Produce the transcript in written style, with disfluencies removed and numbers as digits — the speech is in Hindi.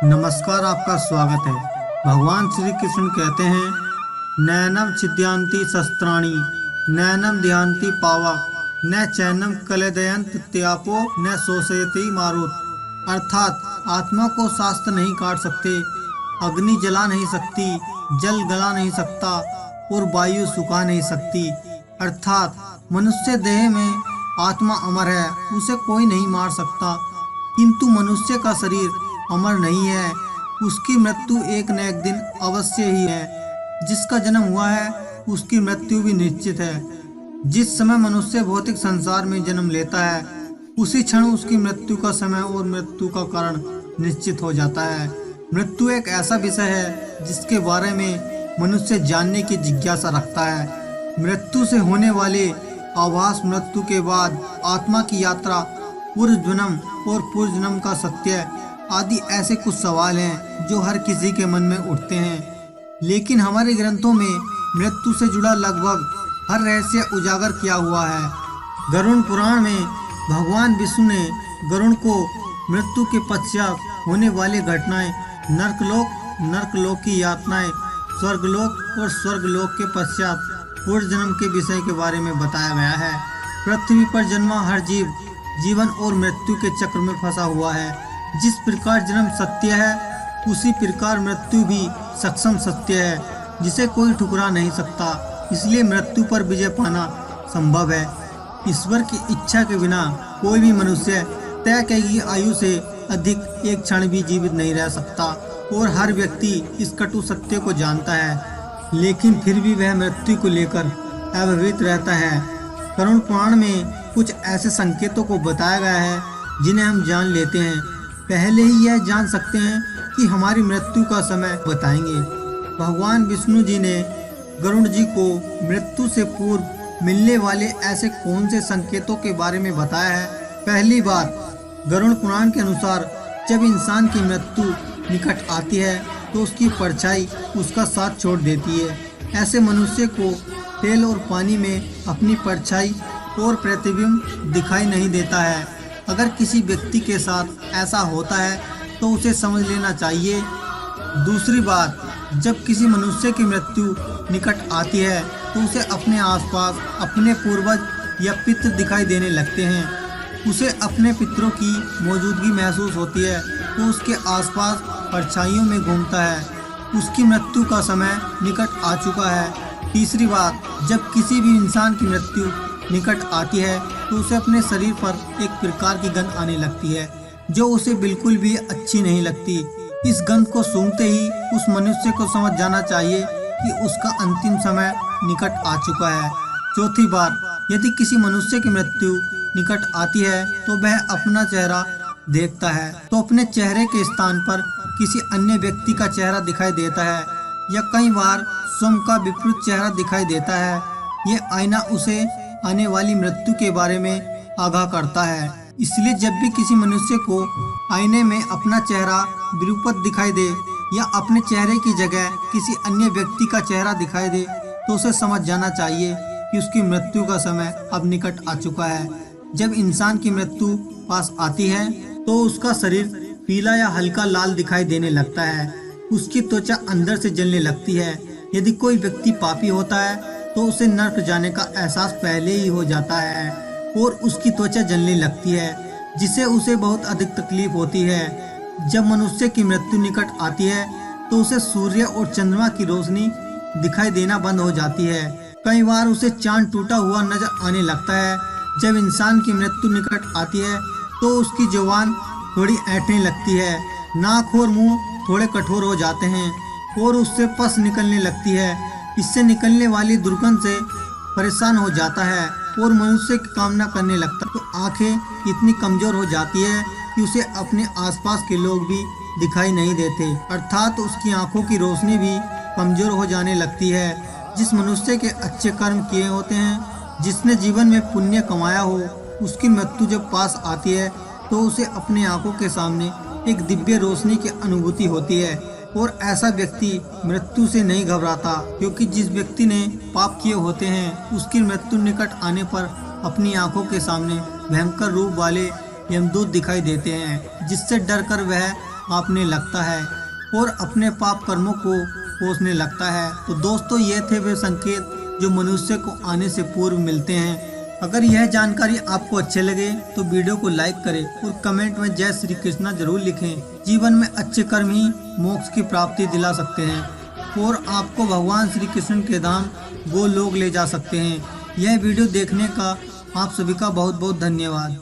नमस्कार, आपका स्वागत है। भगवान श्री कृष्ण कहते हैं, नैनम छिद्यन्ति शस्त्राणि नैनम ध्यान्ति पावक न चैनम कलेदयन्त त्यापो न शोषयति मारुत। अर्थात आत्मा को शास्त्र नहीं काट सकते, अग्नि जला नहीं सकती, जल गला नहीं सकता और वायु सुखा नहीं सकती। अर्थात मनुष्य देह में आत्मा अमर है, उसे कोई नहीं मार सकता। किंतु मनुष्य का शरीर अमर नहीं है, उसकी मृत्यु एक न एक दिन अवश्य ही है। जिसका जन्म हुआ है उसकी मृत्यु भी निश्चित है। जिस समय मनुष्य भौतिक संसार में जन्म लेता है उसी क्षण उसकी मृत्यु का समय और मृत्यु का कारण निश्चित हो जाता है। मृत्यु एक ऐसा विषय है जिसके बारे में मनुष्य जानने की जिज्ञासा रखता है। मृत्यु से होने वाले आभास, मृत्यु के बाद आत्मा की यात्रा, पूर्व जन्म और पूर्व जन्म का सत्य आदि ऐसे कुछ सवाल हैं जो हर किसी के मन में उठते हैं। लेकिन हमारे ग्रंथों में मृत्यु से जुड़ा लगभग हर रहस्य उजागर किया हुआ है। गरुड़ पुराण में भगवान विष्णु ने गरुड़ को मृत्यु के पश्चात होने वाली घटनाएं, नरकलोक की यातनाएं, स्वर्गलोक और स्वर्गलोक के पश्चात पूर्व जन्म के विषय के बारे में बताया गया है। पृथ्वी पर जन्मा हर जीव जीवन और मृत्यु के चक्र में फंसा हुआ है। जिस प्रकार जन्म सत्य है उसी प्रकार मृत्यु भी सक्षम सत्य है, जिसे कोई ठुकरा नहीं सकता। इसलिए मृत्यु पर विजय पाना संभव है। ईश्वर की इच्छा के बिना कोई भी मनुष्य तय की आयु से अधिक एक क्षण भी जीवित नहीं रह सकता और हर व्यक्ति इस कटु सत्य को जानता है, लेकिन फिर भी वह मृत्यु को लेकर अभयभीत रहता है। गरुड़ पुराण में कुछ ऐसे संकेतों को बताया गया है जिन्हें हम जान लेते हैं। पहले ही यह जान सकते हैं कि हमारी मृत्यु का समय बताएंगे। भगवान विष्णु जी ने गरुड़ जी को मृत्यु से पूर्व मिलने वाले ऐसे कौन से संकेतों के बारे में बताया है। पहली बात, गरुड़ पुराण के अनुसार जब इंसान की मृत्यु निकट आती है तो उसकी परछाई उसका साथ छोड़ देती है। ऐसे मनुष्य को तेल और पानी में अपनी परछाई और प्रतिबिंब दिखाई नहीं देता है। अगर किसी व्यक्ति के साथ ऐसा होता है तो उसे समझ लेना चाहिए। दूसरी बात, जब किसी मनुष्य की मृत्यु निकट आती है तो उसे अपने आसपास अपने पूर्वज या पितृ दिखाई देने लगते हैं। उसे अपने पितरों की मौजूदगी महसूस होती है तो उसके आसपास परछाइयों में घूमता है। उसकी मृत्यु का समय निकट आ चुका है। तीसरी बात, जब किसी भी इंसान की मृत्यु निकट आती है तो उसे अपने शरीर पर एक प्रकार की गंध आने लगती है जो उसे बिल्कुल भी अच्छी नहीं लगती। इस गंध को सूंघते ही उस मनुष्य को समझ जाना चाहिए कि उसका अंतिम समय निकट आ चुका है। चौथी बात, यदि किसी मनुष्य की मृत्यु निकट आती है तो वह अपना चेहरा देखता है तो अपने चेहरे के स्थान पर किसी अन्य व्यक्ति का चेहरा दिखाई देता है या कई बार स्वयं का विपरीत चेहरा दिखाई देता है। ये आईना उसे आने वाली मृत्यु के बारे में आगाह करता है। इसलिए जब भी किसी मनुष्य को आईने में अपना चेहरा विरूपत दिखाई दे या अपने चेहरे की जगह किसी अन्य व्यक्ति का चेहरा दिखाई दे तो उसे समझ जाना चाहिए कि उसकी मृत्यु का समय अब निकट आ चुका है। जब इंसान की मृत्यु पास आती है तो उसका शरीर पीला या हल्का लाल दिखाई देने लगता है। उसकी त्वचा अंदर से जलने लगती है। यदि कोई व्यक्ति पापी होता है तो उसे नरक जाने का एहसास पहले ही हो जाता है और उसकी त्वचा जलने लगती है, जिससे उसे बहुत अधिक तकलीफ होती है। जब मनुष्य की मृत्यु निकट आती है तो उसे सूर्य और चंद्रमा की रोशनी दिखाई देना बंद हो जाती है। कई बार उसे चांद टूटा हुआ नजर आने लगता है। जब इंसान की मृत्यु निकट आती है तो उसकी जुबान थोड़ी ऐंठने लगती है, नाक और मुंह थोड़े कठोर हो जाते हैं और उससे पस निकलने लगती है। इससे निकलने वाली दुर्गंध से परेशान हो जाता है और मनुष्य की कामना करने लगता है। तो आंखें इतनी कमजोर हो जाती है कि उसे अपने आसपास के लोग भी दिखाई नहीं देते, अर्थात उसकी आंखों की रोशनी भी कमजोर हो जाने लगती है। जिस मनुष्य के अच्छे कर्म किए होते हैं, जिसने जीवन में पुण्य कमाया हो, उसकी मृत्यु जब पास आती है तो उसे अपने आंखों के सामने एक दिव्य रोशनी की अनुभूति होती है और ऐसा व्यक्ति मृत्यु से नहीं घबराता, क्योंकि जिस व्यक्ति ने पाप किए होते हैं उसकी मृत्यु निकट आने पर अपनी आंखों के सामने भयंकर रूप वाले यमदूत दिखाई देते हैं, जिससे डरकर वह आपने लगता है और अपने पाप कर्मों को पोषने लगता है। तो दोस्तों, ये थे वे संकेत जो मनुष्य को आने से पूर्व मिलते हैं। अगर यह जानकारी आपको अच्छे लगे तो वीडियो को लाइक करें और कमेंट में जय श्री कृष्णा जरूर लिखें। जीवन में अच्छे कर्म ही मोक्ष की प्राप्ति दिला सकते हैं और आपको भगवान श्री कृष्ण के धाम गोलोक ले जा सकते हैं। यह वीडियो देखने का आप सभी का बहुत बहुत धन्यवाद।